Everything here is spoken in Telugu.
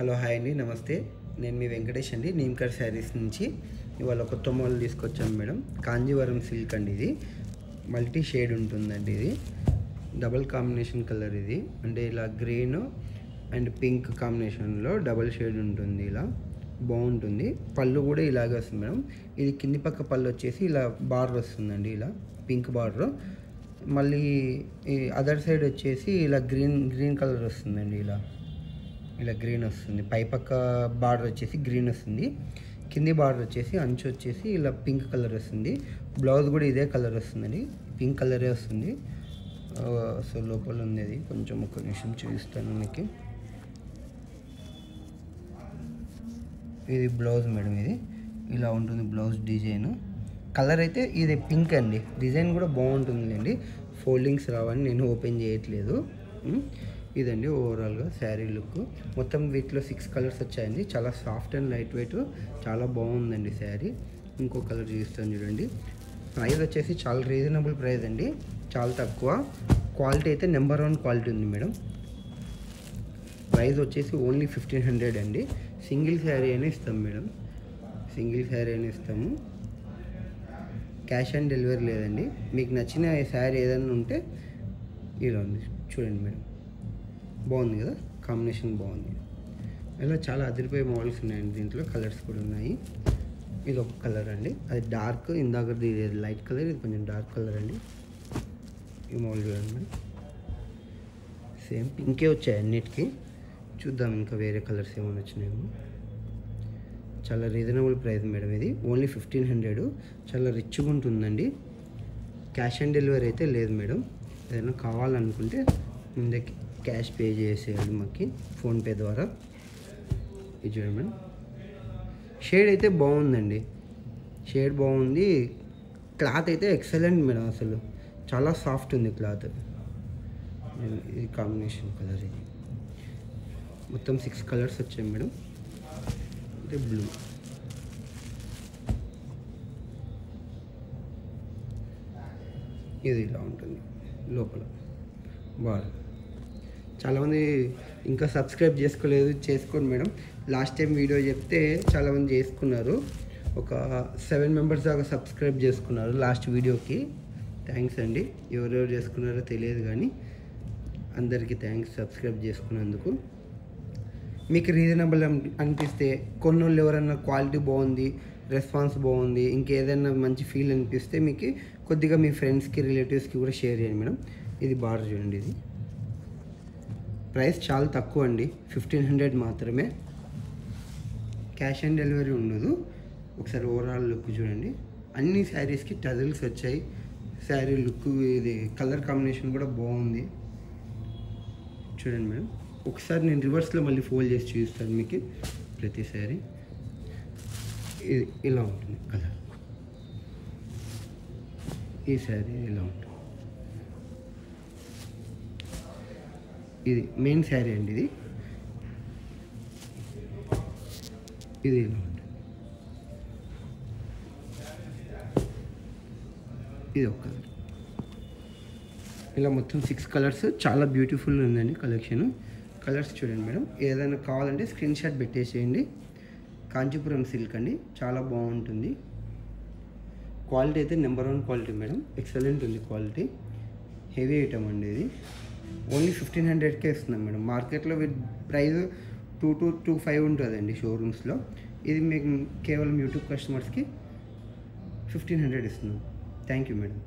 హలో హాయ్ అండి, నమస్తే. నేను మీ వెంకటేష్ అండి, నీమ్కర్ శారీస్ నుంచి. ఇవాళ కొత్త మోడల్ తీసుకొచ్చాను మేడం. కాంజీవరం సిల్క్ అండి. ఇది మల్టీ షేడ్ ఉంటుందండి. ఇది డబుల్ కాంబినేషన్ కలర్. ఇది అంటే ఇలా గ్రీన్ అండ్ పింక్ కాంబినేషన్లో డబుల్ షేడ్ ఉంటుంది. ఇలా బాగుంటుంది. పళ్ళు కూడా ఇలాగే వస్తుంది మేడం. ఇది కింది పక్క పళ్ళు వచ్చేసి ఇలా బార్డర్ వస్తుందండి, ఇలా పింక్ బార్డర్. మళ్ళీ ఈ అదర్ సైడ్ వచ్చేసి ఇలా గ్రీన్ కలర్ వస్తుందండి. ఇలా గ్రీన్ వస్తుంది. పైపక్క బార్డర్ వచ్చేసి గ్రీన్ వస్తుంది. కింది బార్డర్ వచ్చేసి అంచు వచ్చేసి ఇలా పింక్ కలర్ వస్తుంది. బ్లౌజ్ కూడా ఇదే కలర్ వస్తుందండి, పింక్ కలరే వస్తుంది. సో లోపల ఉంది కొంచెం ఒక నిమిషం చూపిస్తాను మీకు. ఇది బ్లౌజ్ మేడం. ఇది ఇలా ఉంటుంది బ్లౌజ్ డిజైన్. కలర్ అయితే ఇది పింక్ అండి. డిజైన్ కూడా బాగుంటుందండి. ఫోల్డింగ్స్ రావని నేను ఓపెన్ చేయట్లేదు. ఇదండి ఓవరాల్గా శారీ లుక్. మొత్తం వీటిలో 6 కలర్స్ వచ్చాయండి. చాలా సాఫ్ట్ అండ్ లైట్ వెయిట్, చాలా బాగుందండి శారీ. ఇంకో కలర్ చూపిస్తాను చూడండి. ప్రైస్ వచ్చేసి చాలా రీజనబుల్ ప్రైస్ అండి, చాలా తక్కువ. క్వాలిటీ అయితే నెంబర్ 1 క్వాలిటీ ఉంది మేడం. ప్రైస్ వచ్చేసి ఓన్లీ 1500 అండి. సింగిల్ శారీ అయినా ఇస్తాం మేడం, సింగిల్ శారీ అయినా ఇస్తాము. క్యాష్ ఆన్ డెలివరీ లేదండి. మీకు నచ్చిన శారీ ఏదైనా ఉంటే ఇలా ఉంది చూడండి మేడం. బాగుంది కదా, కాంబినేషన్ బాగుంది. ఇలా చాలా అదిరిపోయే మోడల్స్ ఉన్నాయండి. దీంట్లో కలర్స్ కూడా ఉన్నాయి. ఇది ఒక కలర్ అండి, అది డార్క్. ఇందాకది లైట్ కలర్, ఇది కొంచెం డార్క్ కలర్ అండి. ఈ మోడల్ చూడండి మేడం. సేమ్ పింకే వచ్చాయి అన్నిటికీ. చూద్దాం ఇంకా వేరే కలర్స్ ఏమైనా వచ్చినాయేమో. చాలా రీజనబుల్ ప్రైస్ మేడం. ఇది ఓన్లీ 1500. చాలా రిచ్గా ఉంటుందండి. క్యాష్ ఆన్ డెలివరీ అయితే లేదు మేడం. ఏదైనా కావాలనుకుంటే ముందే క్యాష్ పే చేసేయాలి మాకు ఫోన్పే ద్వారా. ఇది చూడండి మేడం. షేడ్ అయితే బాగుందండి, షేడ్ బాగుంది. క్లాత్ అయితే ఎక్సలెంట్ మేడం. అసలు చాలా సాఫ్ట్ ఉంది క్లాత్. ఇది కాంబినేషన్ కలర్. ఇది మొత్తం 6 కలర్స్ వచ్చాయి మేడం. అంటే బ్లూ, ఇది ఇలా ఉంటుంది లోపల బాగా. చాలామంది ఇంకా సబ్స్క్రైబ్ చేసుకోలేదు, చేసుకోండి మేడం. లాస్ట్ టైం వీడియో చెప్తే చాలామంది చేసుకున్నారు. ఒక 7 మెంబర్స్ దాకా సబ్స్క్రైబ్ చేసుకున్నారు లాస్ట్ వీడియోకి. థ్యాంక్స్ అండి. ఎవరెవరు చేసుకున్నారో తెలియదు కానీ అందరికీ థ్యాంక్స్ సబ్స్క్రైబ్ చేసుకున్నందుకు. మీకు రీజనబుల్ అనిపిస్తే, కొన్నోళ్ళు ఎవరన్నా క్వాలిటీ బాగుంది, రెస్పాన్స్ బాగుంది, ఇంకేదైనా మంచి ఫీల్ అనిపిస్తే మీకు కొద్దిగా మీ ఫ్రెండ్స్కి, రిలేటివ్స్కి కూడా షేర్ చేయండి మేడం. ఇది బార్డర్ చూడండి. ఇది ప్రైస్ చాలా తక్కువ అండి, 1500 మాత్రమే. క్యాష్ ఆన్ డెలివరీ ఉండదు. ఒకసారి ఓవరాల్ లుక్ చూడండి. అన్ని శారీస్కి టజిల్స్ వచ్చాయి. శారీ లుక్, ఇది కలర్ కాంబినేషన్ కూడా బాగుంది చూడండి మేడం. ఒకసారి నేను రివర్స్లో మళ్ళీ ఫోల్డ్ చేసి చూపిస్తాను మీకు. ప్రతి శారీ ఇది ఇలా ఉంటుంది కలర్. ఈ శారీ ఇలా ఉంటుంది. ఇది మెయిన్ శారీ అండి. ఇది ఇలా ఉంటుంది. ఇది ఒక కలర్. ఇలా మొత్తం 6 కలర్స్. చాలా బ్యూటిఫుల్ ఉందండి కలెక్షన్. కలర్స్ చూడండి మేడం. ఏదైనా కావాలంటే స్క్రీన్ షాట్ పెట్టేసేయండి. కాంచీపురం సిల్క్ అండి, చాలా బాగుంటుంది. క్వాలిటీ అయితే నెంబర్ 1 క్వాలిటీ మేడం. ఎక్సలెంట్ ఉంది క్వాలిటీ. హెవీ ఐటమ్ అండి. ఇది ఓన్లీ 1500కే ఇస్తున్నాం మేడం. మార్కెట్లో విత్ ప్రైస్ 2 to 2.5 ఉంటుందండి షోరూమ్స్లో. ఇది మీకు కేవలం యూట్యూబ్ కస్టమర్స్కి 1500 ఇస్తున్నాం. Thank you madam.